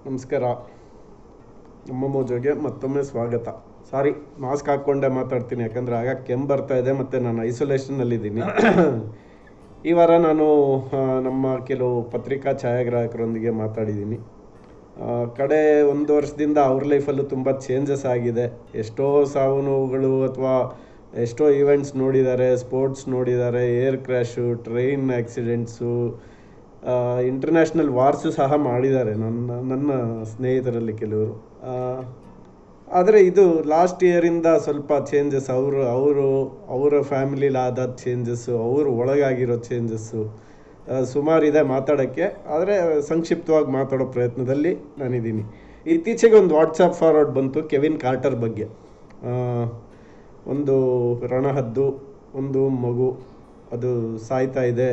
ನಮಸ್ಕಾರ. ನಮ್ಮ ಮೋಜೋಗೆ ಮತ್ತೊಮ್ಮೆ ಸ್ವಾಗತ. ಸಾರಿ, ಮಾಸ್ಕ್ ಹಾಕ್ಕೊಂಡೆ ಮಾತಾಡ್ತೀನಿ, ಯಾಕಂದರೆ ಆಗ ಕೆಮ್ಮು ಬರ್ತಾ ಇದೆ ಮತ್ತು ನಾನು ಐಸೋಲೇಷನ್ನಲ್ಲಿದ್ದೀನಿ. ಈ ವಾರ ನಾನು ನಮ್ಮ ಕೆಲವು ಪತ್ರಿಕಾ ಛಾಯಾಗ್ರಾಹಕರೊಂದಿಗೆ ಮಾತಾಡಿದ್ದೀನಿ. ಕಡೆ 1 ವರ್ಷದಿಂದ ಅವ್ರ ಲೈಫಲ್ಲೂ ತುಂಬ ಚೇಂಜಸ್ ಆಗಿದೆ. ಎಷ್ಟೋ ಸಾವು ನೋವುಗಳು ಅಥವಾ ಎಷ್ಟೋ ಈವೆಂಟ್ಸ್ ನೋಡಿದ್ದಾರೆ, ಸ್ಪೋರ್ಟ್ಸ್ ನೋಡಿದ್ದಾರೆ, air crash, train accidents, international wars ಸಹ ಮಾಡಿದ್ದಾರೆ ನನ್ನ ಸ್ನೇಹಿತರಲ್ಲಿ ಕೆಲವರು. ಆದರೆ ಇದು ಲಾಸ್ಟ್ ಇಯರಿಂದ ಸ್ವಲ್ಪ ಚೇಂಜಸ್, ಅವರ ಫ್ಯಾಮಿಲಿಲಾದ ಚೇಂಜಸ್ಸು, ಅವರು ಒಳಗಾಗಿರೋ ಚೇಂಜಸ್ಸು ಸುಮಾರಿದೆ ಮಾತಾಡೋಕ್ಕೆ. ಆದರೆ ಸಂಕ್ಷಿಪ್ತವಾಗಿ ಮಾತಾಡೋ ಪ್ರಯತ್ನದಲ್ಲಿ ನಾನಿದ್ದೀನಿ. ಇತ್ತೀಚೆಗೆ ಒಂದು ವಾಟ್ಸಪ್ ಫಾರ್ವರ್ಡ್ ಬಂತು ಕೆವಿನ್ ಕಾರ್ಟರ್ ಬಗ್ಗೆ. ಒಂದು ರಣಹದ್ದು, ಒಂದು ಮಗು, ಅದು ಸಾಯ್ತಾ ಇದೆ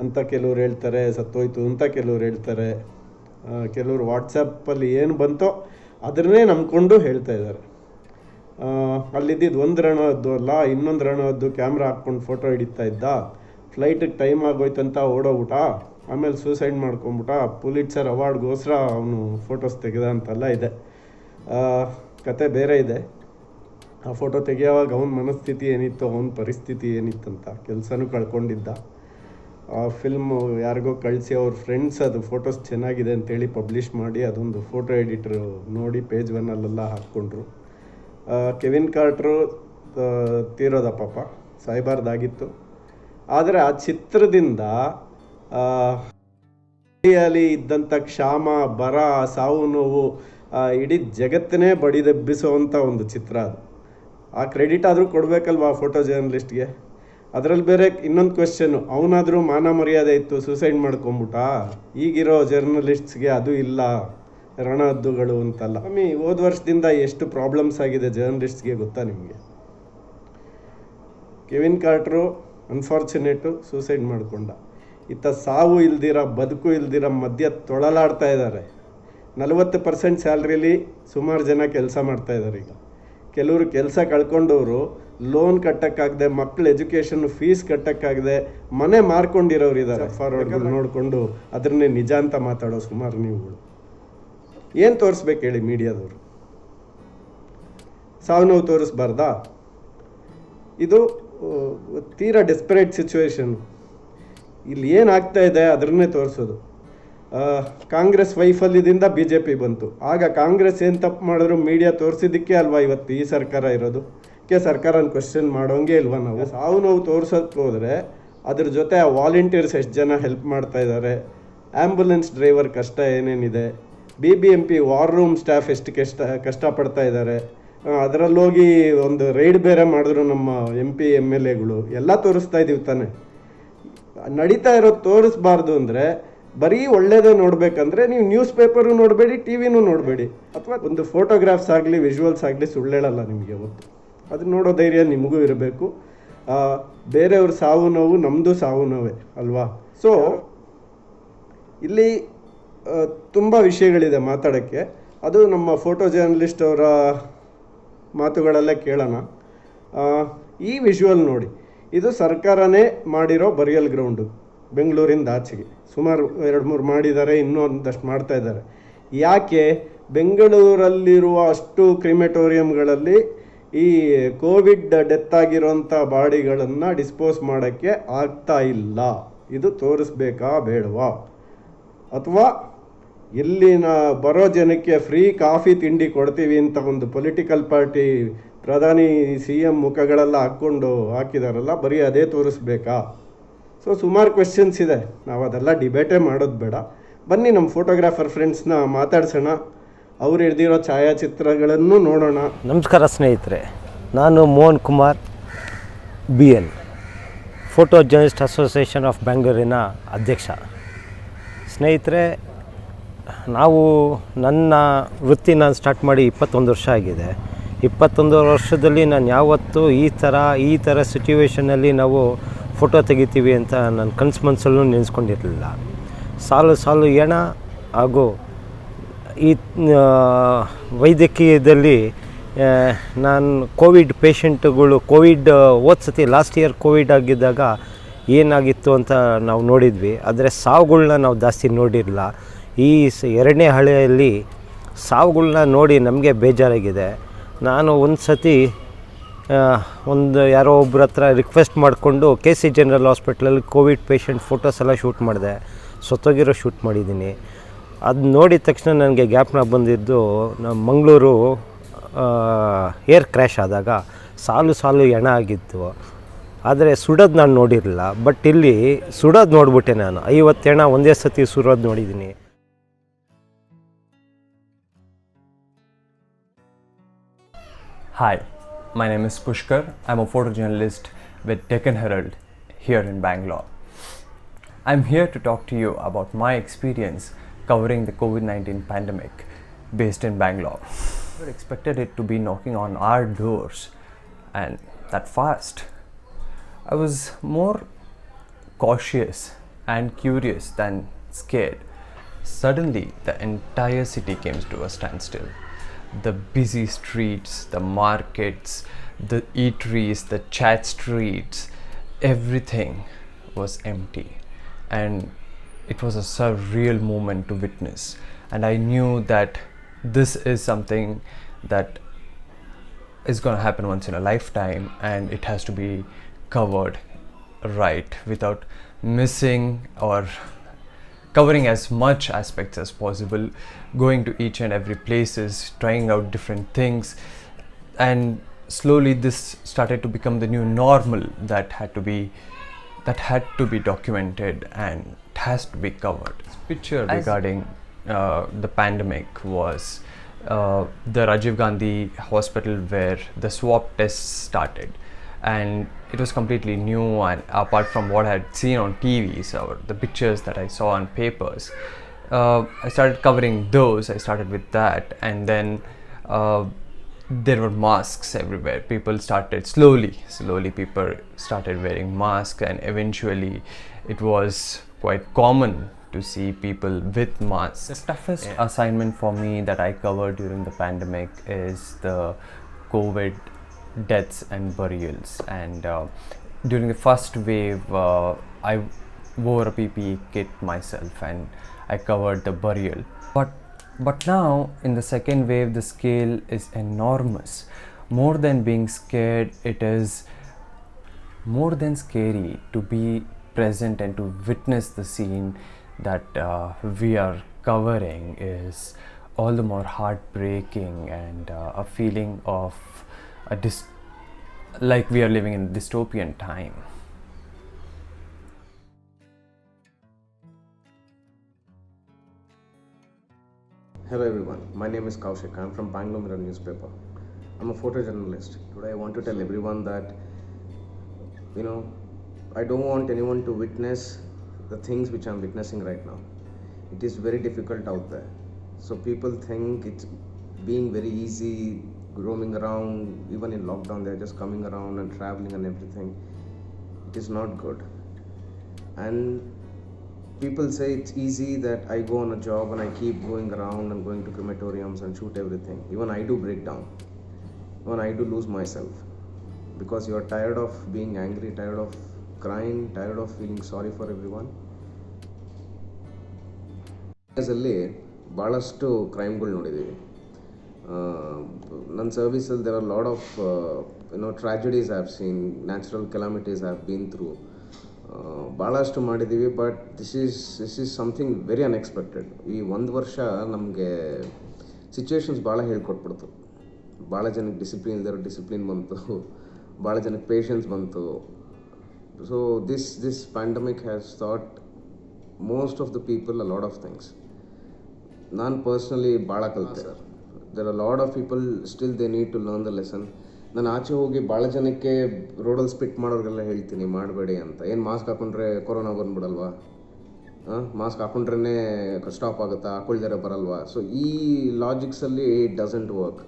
ಅಂತ ಕೆಲವ್ರು ಹೇಳ್ತಾರೆ, ಸತ್ತೋಯ್ತು ಅಂತ ಕೆಲವ್ರು ಹೇಳ್ತಾರೆ. ಕೆಲವರು ವಾಟ್ಸಪ್ಪಲ್ಲಿ ಏನು ಬಂತೋ ಅದನ್ನೇ ನಂಬ್ಕೊಂಡು ಹೇಳ್ತಾ ಇದ್ದಾರೆ. ಅಲ್ಲಿದ್ದಿದ್ದು ಒಂದು ರಣಹದ್ದು ಅಲ್ಲ, ಇನ್ನೊಂದು ರಣಹದ್ದು ಕ್ಯಾಮ್ರಾ ಹಾಕ್ಕೊಂಡು ಫೋಟೋ ಹಿಡಿತಾ ಇದ್ದ, ಫ್ಲೈಟಿಗೆ ಟೈಮ್ ಆಗೋಯ್ತಂತ ಓಡೋಗ್ಬಿಟ್ಟ, ಆಮೇಲೆ ಸೂಸೈಡ್ ಮಾಡ್ಕೊಂಬಿಟ್ಟ, ಪುಲಿಟ್ಸರ್ ಅವಾರ್ಡ್ಗೋಸ್ಕರ ಅವನು ಫೋಟೋಸ್ ತೆಗೆದ ಅಂತೆಲ್ಲ ಇದೆ. ಕತೆ ಬೇರೆ ಇದೆ. ಆ ಫೋಟೋ ತೆಗೆಯುವಾಗ ಅವನ ಮನಸ್ಥಿತಿ ಏನಿತ್ತು, ಅವನ ಪರಿಸ್ಥಿತಿ ಏನಿತ್ತಂತ, ಕೆಲಸನೂ ಕಳ್ಕೊಂಡಿದ್ದ. ಆ ಫಿಲ್ಮು ಯಾರಿಗೋ ಕಳಿಸಿ ಅವ್ರ ಫ್ರೆಂಡ್ಸ್ ಅದು ಫೋಟೋಸ್ ಚೆನ್ನಾಗಿದೆ ಅಂತೇಳಿ ಪಬ್ಲಿಷ್ ಮಾಡಿ ಅದೊಂದು ಫೋಟೋ ಎಡಿಟ್ರು ನೋಡಿ ಪೇಜ್ 1 ಹಾಕ್ಕೊಂಡ್ರು. ಕೆವಿನ್ ಕಾರ್ಟ್ರು ತೀರೋದ ಪಾಪ, ಸಾಯ್ಬಾರ್ದಾಗಿತ್ತು. ಆದರೆ ಆ ಚಿತ್ರದಿಂದ ಅಲ್ಲಿ ಇದ್ದಂಥ ಕ್ಷಾಮ, ಬರ, ಸಾವು ನೋವು ಇಡೀ ಜಗತ್ತನ್ನೇ ಬಡಿದೆಬ್ಬಿಸುವಂಥ ಒಂದು ಚಿತ್ರ ಅದು. ಆ ಕ್ರೆಡಿಟ್ ಆದರೂ ಕೊಡಬೇಕಲ್ವ ಆ ಫೋಟೋ ಜರ್ನಲಿಸ್ಟ್ಗೆ. ಅದರಲ್ಲಿ ಬೇರೆ ಇನ್ನೊಂದು ಕ್ವೆಶ್ಚನ್ನು, ಅವನಾದರೂ ಮಾನ ಮರ್ಯಾದೆ ಇತ್ತು, ಸೂಸೈಡ್ ಮಾಡ್ಕೊಂಬಿಟ್ಟ. ಈಗಿರೋ ಜರ್ನಲಿಸ್ಟ್ಸ್ಗೆ ಅದು ಇಲ್ಲ, ರಣಹದ್ದುಗಳು ಅಂತಲ್ಲ. ಹೋದ ವರ್ಷದಿಂದ ಎಷ್ಟು ಪ್ರಾಬ್ಲಮ್ಸ್ ಆಗಿದೆ ಜರ್ನಲಿಸ್ಟ್ಸ್ಗೆ ಗೊತ್ತಾ ನಿಮಗೆ? ಕೆವಿನ್ ಕಾರ್ಟ್ರು ಅನ್ಫಾರ್ಚುನೇಟು, ಸೂಸೈಡ್ ಮಾಡಿಕೊಂಡ. ಇತ್ತ ಸಾವು ಇಲ್ದಿರ, ಬದುಕು ಇಲ್ದಿರ ಮಧ್ಯ ತೊಳಲಾಡ್ತಾ ಇದ್ದಾರೆ. 40% ಸ್ಯಾಲ್ರಿಲಿ ಸುಮಾರು ಜನ ಕೆಲಸ ಮಾಡ್ತಾ ಇದ್ದಾರೆ. ಈಗ ಕೆಲವರು ಕೆಲಸ ಕಳ್ಕೊಂಡವರು, ಲೋನ್ ಕಟ್ಟೋಕ್ಕಾಗದೆ, ಮಕ್ಕಳ ಎಜುಕೇಷನ್ ಫೀಸ್ ಕಟ್ಟೋಕ್ಕಾಗದೆ ಮನೆ ಮಾರ್ಕೊಂಡಿರೋರು ಇದ್ದಾರೆ. ಫಾರ್ವರ್ಡ್ ನೋಡಿಕೊಂಡು ಅದನ್ನೇ ನಿಜ ಅಂತ ಮಾತಾಡೋ ಸುಮಾರು ನೀವುಗಳು. ಏನು ತೋರಿಸ್ಬೇಕು ಹೇಳಿ ಮೀಡಿಯಾದವರು? ಸಾವು ನೋವು ತೋರಿಸ್ಬಾರ್ದಾ? ಇದು ತೀರಾ ಡೆಸ್ಪರೇಟ್ ಸಿಚುವೇಶನ್. ಇಲ್ಲಿ ಏನಾಗ್ತಾ ಇದೆ ಅದನ್ನೇ ತೋರಿಸೋದು. ಕಾಂಗ್ರೆಸ್ ವೈಫಲ್ಯದಿಂದ BJP ಬಂತು. ಆಗ ಕಾಂಗ್ರೆಸ್ ಏನು ತಪ್ಪು ಮಾಡಿದ್ರು ಮೀಡಿಯಾ ತೋರಿಸಿದ್ದಕ್ಕೆ ಅಲ್ವಾ ಇವತ್ತು ಈ ಸರ್ಕಾರ ಇರೋದು? ಸರ್ಕಾರನ ಕ್ವೆಶ್ಚನ್ ಮಾಡೋಂಗೆ ಇಲ್ವಾ ನಾವು? ಸಾವು ನೋವು ತೋರ್ಸೋಕ್ಕೆ ಹೋದರೆ ಅದ್ರ ಜೊತೆ ಆ ವಾಲಂಟಿಯರ್ಸ್ ಎಷ್ಟು ಜನ ಹೆಲ್ಪ್ ಮಾಡ್ತಾ ಇದ್ದಾರೆ, ಆ್ಯಂಬುಲೆನ್ಸ್ ಡ್ರೈವರ್ ಕಷ್ಟ ಏನೇನಿದೆ, BBMP ವಾರ್ ರೂಮ್ ಸ್ಟಾಫ್ ಎಷ್ಟು ಕಷ್ಟಪಡ್ತಾ ಇದ್ದಾರೆ, ಅದರಲ್ಲೋಗಿ ಒಂದು ರೈಡ್ ಬೇರೆ ಮಾಡಿದ್ರು ನಮ್ಮ MP MLAಗಳು, ಎಲ್ಲ ತೋರಿಸ್ತಾ ಇದ್ದೀವಿ ತಾನೆ. ನಡೀತಾ ಇರೋದು ತೋರಿಸ್ಬಾರ್ದು ಅಂದರೆ ಬರೀ ಒಳ್ಳೇದೇ ನೋಡಬೇಕಂದ್ರೆ ನೀವು ನ್ಯೂಸ್ ಪೇಪರು ನೋಡಬೇಡಿ, TVನೂ ನೋಡಬೇಡಿ, ಅಥವಾ ಒಂದು ಫೋಟೋಗ್ರಾಫ್ಸ್ ಆಗಲಿ ವಿಜುವಲ್ಸ್ ಆಗಲಿ ಸುಳ್ಳು ಹೇಳಲ್ಲ ನಿಮಗೆ ಅವತ್ತು. ಅದು ನೋಡೋ ಧೈರ್ಯ ನಿಮಗೂ ಇರಬೇಕು. ಬೇರೆಯವ್ರ ಸಾವು ನೋವು ನಮ್ಮದು ಸಾವು ನೋವೇ ಅಲ್ವಾ? ಸೊ ಇಲ್ಲಿ ತುಂಬ ವಿಷಯಗಳಿದೆ ಮಾತಾಡೋಕ್ಕೆ. ಅದು ನಮ್ಮ ಫೋಟೋ ಜರ್ನಲಿಸ್ಟ್ ಅವರ ಮಾತುಗಳಲ್ಲೇ ಕೇಳೋಣ. ಈ ವಿಜುವಲ್ ನೋಡಿ, ಇದು ಸರ್ಕಾರನೇ ಮಾಡಿರೋ ಬರಿಯಲ್ ಗ್ರೌಂಡು, ಬೆಂಗಳೂರಿಂದ ಆಚೆಗೆ ಸುಮಾರು 2-3 ಮಾಡಿದ್ದಾರೆ, ಇನ್ನೂ ಒಂದಷ್ಟು ಮಾಡ್ತಾ ಇದ್ದಾರೆ. ಯಾಕೆ ಬೆಂಗಳೂರಲ್ಲಿರುವ ಅಷ್ಟು ಕ್ರಿಮೆಟೋರಿಯಂಗಳಲ್ಲಿ ಈ ಕೋವಿಡ್ ಡೆತ್ ಆಗಿರೋಂಥ ಬಾಡಿಗಳನ್ನು ಡಿಸ್ಪೋಸ್ ಮಾಡೋಕ್ಕೆ ಆಗ್ತಾ ಇಲ್ಲ? ಇದು ತೋರಿಸ್ಬೇಕಾ ಬೇಡವಾ? ಅಥವಾ ಇಲ್ಲಿನ ಬರೋ ಜನಕ್ಕೆ ಫ್ರೀ ಕಾಫಿ ತಿಂಡಿ ಕೊಡ್ತೀವಿ ಅಂತ ಒಂದು ಪೊಲಿಟಿಕಲ್ ಪಾರ್ಟಿ ಪ್ರಧಾನಿ CM ಮುಖಗಳೆಲ್ಲ ಹಾಕಿದಾರಲ್ಲ, ಬರೀ ಅದೇ ತೋರಿಸ್ಬೇಕಾ? ಸೊ ಸುಮಾರು ಕ್ವೆಶ್ಚನ್ಸ್ ಇದೆ. ನಾವು ಅದೆಲ್ಲ ಡಿಬೇಟೇ ಮಾಡೋದು ಬೇಡ. ಬನ್ನಿ ನಮ್ಮ ಫೋಟೋಗ್ರಾಫರ್ ಫ್ರೆಂಡ್ಸ್ನ ಮಾತಾಡ್ಸೋಣ, ಅವ್ರು ಹಿಡ್ದಿರೋ ಛಾಯಾಚಿತ್ರಗಳನ್ನು ನೋಡೋಣ. ನಮಸ್ಕಾರ ಸ್ನೇಹಿತರೆ, ನಾನು Mohan Kumar BN, photo journalist association of ಬೆಂಗಳೂರಿನ ಅಧ್ಯಕ್ಷ. ಸ್ನೇಹಿತರೆ, ನನ್ನ ವೃತ್ತಿ ನಾನು ಸ್ಟಾರ್ಟ್ ಮಾಡಿ 21 ವರ್ಷ ಆಗಿದೆ. 21 ವರ್ಷದಲ್ಲಿ ನಾನು ಯಾವತ್ತೂ ಈ ಥರ ಸಿಚುವೇಷನಲ್ಲಿ ನಾವು ಫೋಟೋ ತೆಗಿತೀವಿ ಅಂತ ನನ್ನ ಕನಸು ಮನಸ್ಸಲ್ಲೂ ನೆನೆಸ್ಕೊಂಡಿರಲಿಲ್ಲ. ಸಾಲು ಹೆಣ ಹಾಗೂ ಈ ವೈದ್ಯಕೀಯದಲ್ಲಿ ನಾನು ಕೋವಿಡ್ ಪೇಷಂಟ್ಗಳು, ಹೋದ ಸತಿ ಲಾಸ್ಟ್ ಇಯರ್ ಕೋವಿಡ್ ಆಗಿದ್ದಾಗ ಏನಾಗಿತ್ತು ಅಂತ ನಾವು ನೋಡಿದ್ವಿ. ಆದರೆ ಸಾವುಗಳನ್ನ ನಾವು ಜಾಸ್ತಿ ನೋಡಿರಲಿಲ್ಲ. ಎರಡನೇ ಅಲೆಯಲ್ಲಿ ಸಾವುಗಳನ್ನ ನೋಡಿ ನಮಗೆ ಬೇಜಾರಾಗಿದೆ. ನಾನು ಒಂದು ಸತಿ ಯಾರೋ ಒಬ್ಬರ ಹತ್ರ ರಿಕ್ವೆಸ್ಟ್ ಮಾಡಿಕೊಂಡು KC ಜನರಲ್ ಹಾಸ್ಪಿಟ್ಲಲ್ಲಿ ಕೋವಿಡ್ ಪೇಷಂಟ್ ಫೋಟೋಸ್ ಎಲ್ಲ ಶೂಟ್ ಮಾಡಿದೆ, ಸತ್ತೋಗಿರೋ ಶೂಟ್ ಮಾಡಿದ್ದೀನಿ. ಅದು ನೋಡಿದ ತಕ್ಷಣ ನನಗೆ ಜ್ಞಾಪನ ಬಂದಿದ್ದು ನಮ್ಮ ಮಂಗಳೂರು ಏರ್ ಕ್ರ್ಯಾಶ್ ಆದಾಗ ಸಾಲು ಹೆಣ ಆಗಿತ್ತು. ಆದರೆ ಸುಡೋದು ನಾನು ನೋಡಿರಲಿಲ್ಲ, ಬಟ್ ಇಲ್ಲಿ ಸುಡೋದು ನೋಡಿಬಿಟ್ಟೆ. ನಾನು 50 ಹೆಣ ಒಂದೇ ಸತಿ ಸುಡೋದು ನೋಡಿದ್ದೀನಿ. Hi, my name is Pushkar. I'm a photojournalist with Deccan Herald here in Bangalore. I'm here to talk to you about my experience covering the COVID-19 pandemic based in Bangalore. I expected it to be knocking on our doors and that fast. I was more cautious and curious than scared. Suddenly, the entire city came to a standstill. The busy streets, the markets, the eateries, the chat streets, everything was empty. And it was a surreal moment to witness. And I knew that this is something that is going to happen once in a lifetime, and it has to be covered right without missing or covering as much aspects as possible, going to each and every places, trying out different things, and slowly this started to become the new normal that had to be documented and it has to be covered. This picture regarding the pandemic was the Rajiv Gandhi hospital where the swab tests started, and it was completely new, and apart from what I had seen on TVs or the pictures that I saw on papers, I started covering those. I started with that, and then there were masks everywhere. People started slowly people started wearing masks, and eventually it was quite common to see people with masks. The toughest assignment for me that I covered during the pandemic is the COVID deaths and burials. And during the first wave, I wore a PPE kit myself and I covered the burial. But now in the second wave, the scale is enormous. More than being scared, it is more than scary to be present and to witness the scene that we are covering is all the more heartbreaking, and a feeling of like we are living in a dystopian time. Hello everyone, my name is Kaushik. I'm from Bangalore Mirror newspaper. I'm a photojournalist. Today I want to tell everyone that, I don't want anyone to witness the things which I'm witnessing right now. It is very difficult out there. So people think it's being very easy, roaming around. Even in lockdown, they're just coming around and traveling and everything. It is not good. And people say it's easy that I go on a job and I keep going around and going to crematoriums and shoot everything. Even I do break down. Even I do lose myself. Because you are tired of being angry, tired of crying, tired of feeling sorry for everyone. ಅಲ್ಲಿ ಭಾಳಷ್ಟು ಕ್ರೈಮ್ಗಳು ನೋಡಿದ್ದೀವಿ. ನನ್ನ ಸರ್ವಿಸಲ್ಲಿ there are lot of tragedies have seen, natural calamities have been through. ಭಾಳಷ್ಟು ಮಾಡಿದ್ದೀವಿ, but this is something very unexpected. ಈ ಒಂದು ವರ್ಷ ನಮಗೆ ಸಿಚುವೇಶನ್ಸ್ ಭಾಳ ಹೇಳ್ಕೊಟ್ಬಿಡ್ತು. ಭಾಳ ಜನಕ್ಕೆ ಡಿಸಿಪ್ಲಿನ್ ಇಲ್ದಿರೋ ಡಿಸಿಪ್ಲಿನ್ ಬಂತು, ಭಾಳ ಜನಕ್ಕೆ ಪೇಷನ್ಸ್ ಬಂತು. So this pandemic has taught most of the people a lot of things. ನಾನು ಪರ್ಸ್ನಲಿ ಭಾಳ ಕಲಿತೆ. There are lot of people still they need to learn the lesson. ನಾನು ಆಚೆ ಹೋಗಿ ಭಾಳ ಜನಕ್ಕೆ ರೋಡಲ್ಲಿ ಸ್ಪಿಟ್ ಮಾಡೋರಿಗೆಲ್ಲ ಹೇಳ್ತೀನಿ ಮಾಡಬೇಡಿ ಅಂತ. ಏನು ಮಾಸ್ಕ್ ಹಾಕೊಂಡ್ರೆ ಕೊರೋನಾ ಬಂದ್ಬಿಡಲ್ವಾ? ಮಾಸ್ಕ್ ಹಾಕೊಂಡ್ರೇ ಸ್ಟಾಪ್ ಆಗುತ್ತಾ? ಹಾಕೊಳ್ದಿರ ಬರಲ್ವಾ? ಸೊ ಈ ಲಾಜಿಕ್ಸಲ್ಲಿ it doesn't work.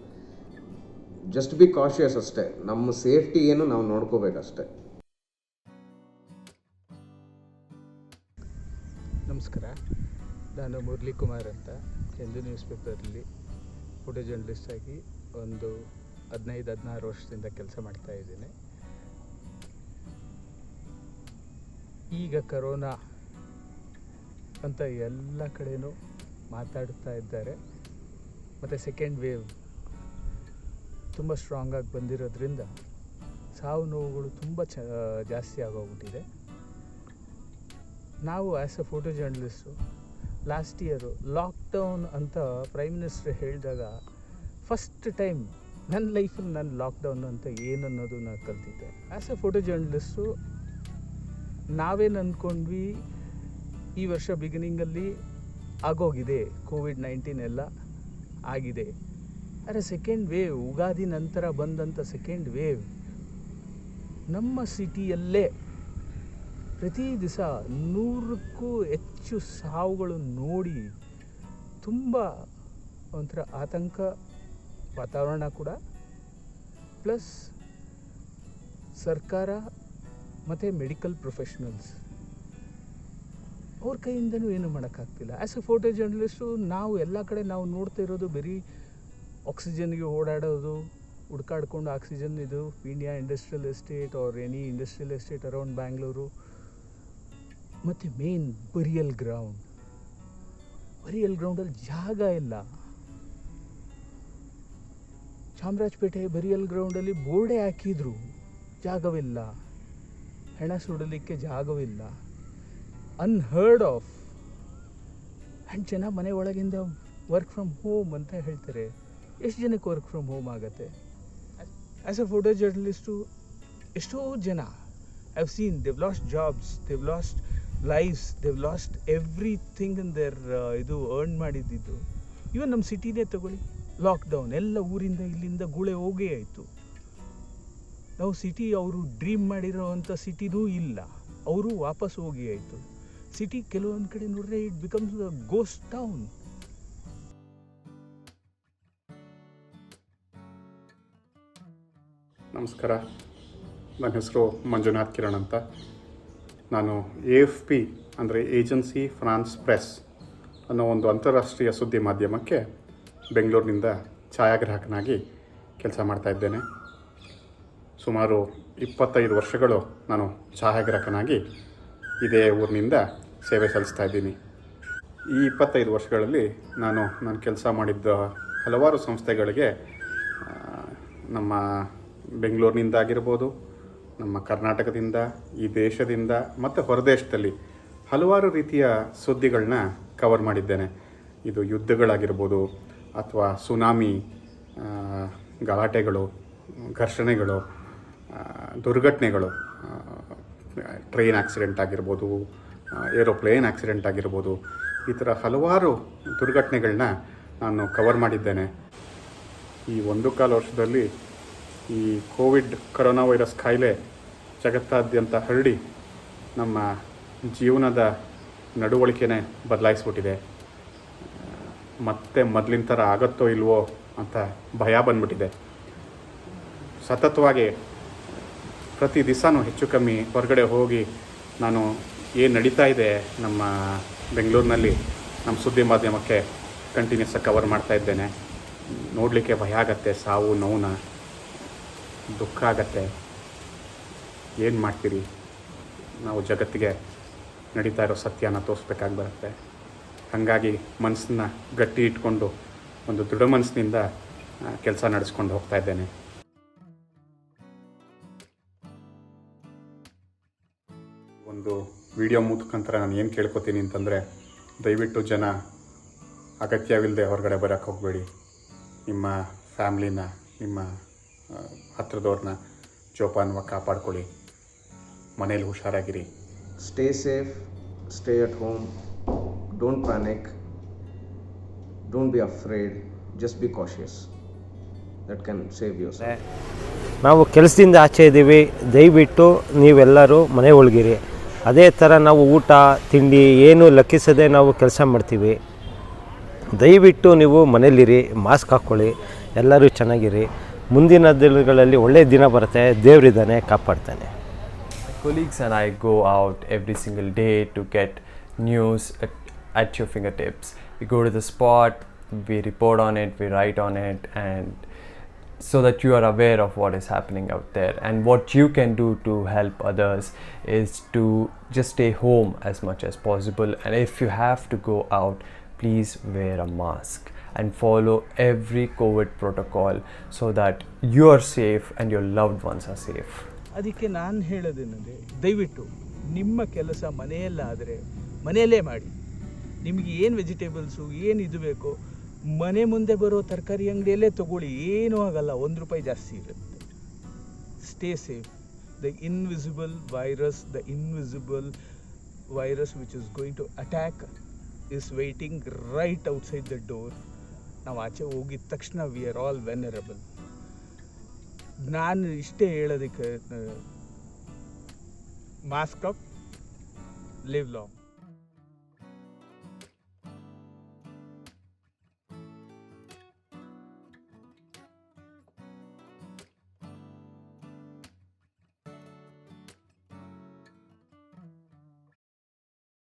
Just be cautious ಅಷ್ಟೇ. ನಮ್ಮ ಸೇಫ್ಟಿ ಏನು ನಾವು ನೋಡ್ಕೋಬೇಕಷ್ಟೆ. ನಮಸ್ಕಾರ, ನಾನು ಮುರಳಿ ಕುಮಾರ್ ಅಂತ ಹಿಂದೂ ನ್ಯೂಸ್ ಪೇಪರಲ್ಲಿ ಫೋಟೋ ಜರ್ನಲಿಸ್ಟ್ ಆಗಿ ಒಂದು 15-16 ವರ್ಷದಿಂದ ಕೆಲಸ ಮಾಡ್ತಾ ಇದ್ದೀನಿ. ಈಗ ಕರೋನಾ ಅಂತ ಎಲ್ಲ ಕಡೆಯೂ ಮಾತಾಡ್ತಾ ಇದ್ದಾರೆ. ಮತ್ತು ಸೆಕೆಂಡ್ ವೇವ್ ತುಂಬ ಸ್ಟ್ರಾಂಗಾಗಿ ಬಂದಿರೋದ್ರಿಂದ ಸಾವು ನೋವುಗಳು ತುಂಬ ಜಾಸ್ತಿ ಆಗೋಗ್ಬಿಟ್ಟಿದೆ. ನಾವು as a photo journalist last year lockdown ಅಂತ ಪ್ರೈಮ್ ಮಿನಿಸ್ಟರ್ ಹೇಳಿದಾಗ ಫಸ್ಟ್ ಟೈಮ್ ನನ್ನ ಲೈಫಲ್ಲಿ ನಾನು ಲಾಕ್ಡೌನ್ ಅಂತ ಏನನ್ನೋದು ನಾನು ಕಲ್ತಿದ್ದೆ. ಆ್ಯಸ್ ಎ ಫೋಟೋ ಜರ್ನಲಿಸ್ಟು ನಾವೇನು ಅಂದ್ಕೊಂಡ್ವಿ, ಈ ವರ್ಷ ಬಿಗಿನಿಂಗಲ್ಲಿ ಆಗೋಗಿದೆ, ಕೋವಿಡ್-19 ಎಲ್ಲ ಆಗಿದೆ. ಆದರೆ ಸೆಕೆಂಡ್ ವೇವ್, ಯುಗಾದಿ ನಂತರ ಬಂದಂಥ ಸೆಕೆಂಡ್ ವೇವ್ ನಮ್ಮ ಸಿಟಿಯಲ್ಲೇ ಪ್ರತಿ ದಿವಸ 100ಕ್ಕೂ ಹೆಚ್ಚು ಸಾವುಗಳು ನೋಡಿ ತುಂಬ ಒಂಥರ ಆತಂಕ ವಾತಾವರಣ ಕೂಡ. ಪ್ಲಸ್ ಸರ್ಕಾರ ಮತ್ತು ಮೆಡಿಕಲ್ ಪ್ರೊಫೆಷ್ನಲ್ಸ್ ಅವ್ರ ಕೈಯಿಂದನೂ ಏನು ಮಾಡೋಕ್ಕಾಗ್ತಿಲ್ಲ. ಆ್ಯಸ್ ಎ ಫೋಟೋ ಜರ್ನಲಿಸ್ಟು ನಾವು ಎಲ್ಲ ಕಡೆ ನಾವು ನೋಡ್ತಾ ಇರೋದು ಬರೀ ಆಕ್ಸಿಜನ್ಗೆ ಓಡಾಡೋದು, ಹುಡ್ಕಾಡ್ಕೊಂಡು ಆಕ್ಸಿಜನ್ ಇದು India industrial estate R any industrial estate around Bangalore. ಮತ್ತು ಮೇನ್ ಬರಿಯಲ್ ಗ್ರೌಂಡಲ್ಲಿ ಜಾಗ ಇಲ್ಲ. ಚಾಮರಾಜಪೇಟೆ ಬರಿಯಲ್ ಗ್ರೌಂಡಲ್ಲಿ ಬೋರ್ಡೇ ಹಾಕಿದ್ರು, ಜಾಗವಿಲ್ಲ. ಹೆಣ ಸುಡಲಿಕ್ಕೆ ಜಾಗವಿಲ್ಲ. Unheard of. ಆ್ಯಂಡ್ ಜನ ಮನೆ ಒಳಗಿಂದ ವರ್ಕ್ ಫ್ರಮ್ ಹೋಮ್ ಅಂತ ಹೇಳ್ತಾರೆ. ಎಷ್ಟು ಜನಕ್ಕೆ ವರ್ಕ್ ಫ್ರಮ್ ಹೋಮ್ ಆಗುತ್ತೆ? ಆ್ಯಸ್ ಎ ಫೋಟೋ ಜರ್ನಲಿಸ್ಟು ಎಷ್ಟೋ ಜನ I've seen they've lost jobs, they've lost lives, they've lost everything in there ಇದು ಅರ್ನ್ ಮಾಡಿದ್ದಿದ್ದು. ಇವನ್ ನಮ್ಮ ಸಿಟಿನೇ ತಗೊಳ್ಳಿ, ಲಾಕ್ಡೌನ್ ಎಲ್ಲ ಊರಿಂದ ಇಲ್ಲಿಂದ ಗುಳೆ ಹೋಗೇ ಆಯಿತು. ನಾವು ಸಿಟಿ ಅವರು ಡ್ರೀಮ್ ಮಾಡಿರೋ ಅಂಥ ಸಿಟಿನೂ ಇಲ್ಲ, ಅವರು ವಾಪಸ್ ಹೋಗಿ ಆಯಿತು. ಸಿಟಿ ಕೆಲವೊಂದು ಕಡೆ ನೋಡ್ರೆ it becomes a ghost town. ನಮಸ್ಕಾರ, ನನ್ನ ಹೆಸರು ಮಂಜುನಾಥ್ ಕಿರಣ್ ಅಂತ. ನಾನು AFP ಅಂದರೆ ಏಜೆನ್ಸಿ ಫ್ರಾನ್ಸ್ ಪ್ರೆಸ್ ಅನ್ನೋ ಒಂದು ಅಂತಾರಾಷ್ಟ್ರೀಯ ಸುದ್ದಿ ಮಾಧ್ಯಮಕ್ಕೆ ಬೆಂಗಳೂರಿನಿಂದ ಛಾಯಾಗ್ರಾಹಕನಾಗಿ ಕೆಲಸ ಮಾಡ್ತಾಯಿದ್ದೇನೆ. ಸುಮಾರು 25 ವರ್ಷಗಳು ನಾನು ಛಾಯಾಗ್ರಾಹಕನಾಗಿ ಇದೇ ಊರಿನಿಂದ ಸೇವೆ ಸಲ್ಲಿಸ್ತಾ ಇದ್ದೀನಿ. ಈ 25 ವರ್ಷಗಳಲ್ಲಿ ನಾನು ಕೆಲಸ ಮಾಡಿದ್ದ ಹಲವಾರು ಸಂಸ್ಥೆಗಳಿಗೆ ನಮ್ಮ ಬೆಂಗಳೂರಿನಿಂದ ಆಗಿರ್ಬೋದು, ನಮ್ಮ ಕರ್ನಾಟಕದಿಂದ, ಈ ದೇಶದಿಂದ ಮತ್ತು ಹೊರದೇಶದಲ್ಲಿ ಹಲವಾರು ರೀತಿಯ ಸುದ್ದಿಗಳನ್ನ ಕವರ್ ಮಾಡಿದ್ದೇನೆ. ಇದು ಯುದ್ಧಗಳಾಗಿರ್ಬೋದು, ಅಥವಾ ಸುನಾಮಿ, ಗಲಾಟೆಗಳು, ಘರ್ಷಣೆಗಳು, ದುರ್ಘಟನೆಗಳು, ಟ್ರೈನ್ ಆಕ್ಸಿಡೆಂಟ್ ಆಗಿರ್ಬೋದು, ಏರೋಪ್ಲೇನ್ ಆಕ್ಸಿಡೆಂಟ್ ಆಗಿರ್ಬೋದು, ಈ ಥರ ಹಲವಾರು ದುರ್ಘಟನೆಗಳನ್ನ ನಾನು ಕವರ್ ಮಾಡಿದ್ದೇನೆ. ಈ 1.25 ವರ್ಷದಲ್ಲಿ ಈ ಕೊರೋನಾ ವೈರಸ್ ಕಾಯಿಲೆ ಜಗತ್ತಾದ್ಯಂತ ಹರಡಿ ನಮ್ಮ ಜೀವನದ ನಡವಳಿಕೆನೇ ಬದಲಾಯಿಸ್ಬಿಟ್ಟಿದೆ. ಮತ್ತೆ ಮೊದಲಿನ ಥರ ಆಗುತ್ತೋ ಇಲ್ವೋ ಅಂತ ಭಯ ಬಂದ್ಬಿಟ್ಟಿದೆ. ಸತತವಾಗಿ ಪ್ರತಿ ದಿವಸನೂ ಹೆಚ್ಚು ಕಮ್ಮಿ ಹೊರಗಡೆ ಹೋಗಿ ನಾನು ಏನು ನಡೀತಾ ಇದೆ ನಮ್ಮ ಬೆಂಗಳೂರಿನಲ್ಲಿ ನಮ್ಮ ಸುದ್ದಿ ಮಾಧ್ಯಮಕ್ಕೆ ಕಂಟಿನ್ಯೂಸ್ ಆಗಿ ಕವರ್ ಮಾಡ್ತಾ ಇದ್ದೇನೆ. ನೋಡಲಿಕ್ಕೆ ಭಯ ಆಗತ್ತೆ, ಸಾವು ನೋವನ್ನ, ದುಃಖ ಆಗತ್ತೆ. ಏನು ಮಾಡ್ತೀರಿ, ನಾವು ಜಗತ್ತಿಗೆ ನಡೀತಾ ಇರೋ ಸತ್ಯನ ತೋರಿಸ್ಬೇಕಾಗಿ ಬರುತ್ತೆ. ಹಾಗಾಗಿ ಮನಸ್ಸನ್ನ ಗಟ್ಟಿ ಇಟ್ಕೊಂಡು ಒಂದು ದೃಢ ಮನಸ್ಸಿನಿಂದ ಕೆಲಸ ನಡೆಸ್ಕೊಂಡು ಹೋಗ್ತಾ ಇದ್ದೇನೆ. ಒಂದು ವಿಡಿಯೋ ಮುಖಾಂತರ ನಾನು ಏನು ಕೇಳ್ಕೊತೀನಿ ಅಂತಂದರೆ, ದಯವಿಟ್ಟು ಜನ ಅಗತ್ಯವಿಲ್ಲದೆ ಹೊರಗಡೆ ಬರೋಕ್ಕೆ ಹೋಗಬೇಡಿ. ನಿಮ್ಮ ಫ್ಯಾಮ್ಲಿನ, ನಿಮ್ಮ ಹತ್ತಿರದವ್ರನ್ನ ಜೋಪಾನವಾಗಿ ಕಾಪಾಡ್ಕೊಳ್ಳಿ. ಮನೇಲಿ ಹುಷಾರಾಗಿರಿ. Stay safe, stay at home, don't panic, don't be afraid, just be cautious. That can save yourself. ನಾವು ಕೆಲಸದಿಂದ ಆಚೆ ಇದ್ದೀವಿ, ದಯವಿಟ್ಟು ನೀವೆಲ್ಲರೂ ಮನೆ ಒಳಗಿರಿ. ಅದೇ ಥರ ನಾವು ಊಟ ತಿಂಡಿ ಏನು ಲೆಕ್ಕಿಸದೆ ನಾವು ಕೆಲಸ ಮಾಡ್ತೀವಿ. ದಯವಿಟ್ಟು ನೀವು ಮನೇಲಿರಿ, ಮಾಸ್ಕ್ ಹಾಕ್ಕೊಳ್ಳಿ, ಎಲ್ಲರೂ ಚೆನ್ನಾಗಿರಿ. ಮುಂದಿನ ದಿನಗಳಲ್ಲಿ ಒಳ್ಳೆಯ ದಿನ ಬರುತ್ತೆ. ದೇವರಿದ್ದಾನೆ, ಕಾಪಾಡ್ತಾನೆ. My colleagues and I go out every single day to get news at your fingertips. We go to the spot, we report on it, we write on it, and so that you are aware of what is happening out there. And what you can do to help others is to just stay home as much as possible. And if you have to go out, please wear a mask and follow every COVID protocol so that you are safe and your loved ones are safe. ಅದಕ್ಕೆ ನಾನು ಹೇಳೋದೇನೆಂದರೆ, ದಯವಿಟ್ಟು ನಿಮ್ಮ ಕೆಲಸ ಮನೆಯಲ್ಲಾದರೆ ಮನೆಯಲ್ಲೇ ಮಾಡಿ. ನಿಮಗೆ ಏನು vegetables ಏನು ಇದು ಬೇಕೋ ಮನೆ ಮುಂದೆ ಬರೋ ತರಕಾರಿ ಅಂಗಡಿಯಲ್ಲೇ ತೊಗೊಳ್ಳಿ, ಏನೂ ಆಗಲ್ಲ, ₹1 ಜಾಸ್ತಿ ಇರುತ್ತೆ. Stay safe. The invisible virus which is going to attack is waiting right outside the door. ನಾವು ಆಚೆ ಹೋಗಿದ ತಕ್ಷಣ ವಿ ಆರ್ ಆಲ್ ವೆನರಬಲ್. ನಾನು ಇಷ್ಟೇ ಹೇಳೋದಕ್ಕೆ, ಮಾಸ್ಕ್ ಅಪ್, ಲಿವ್ ಲಾಂಗ್.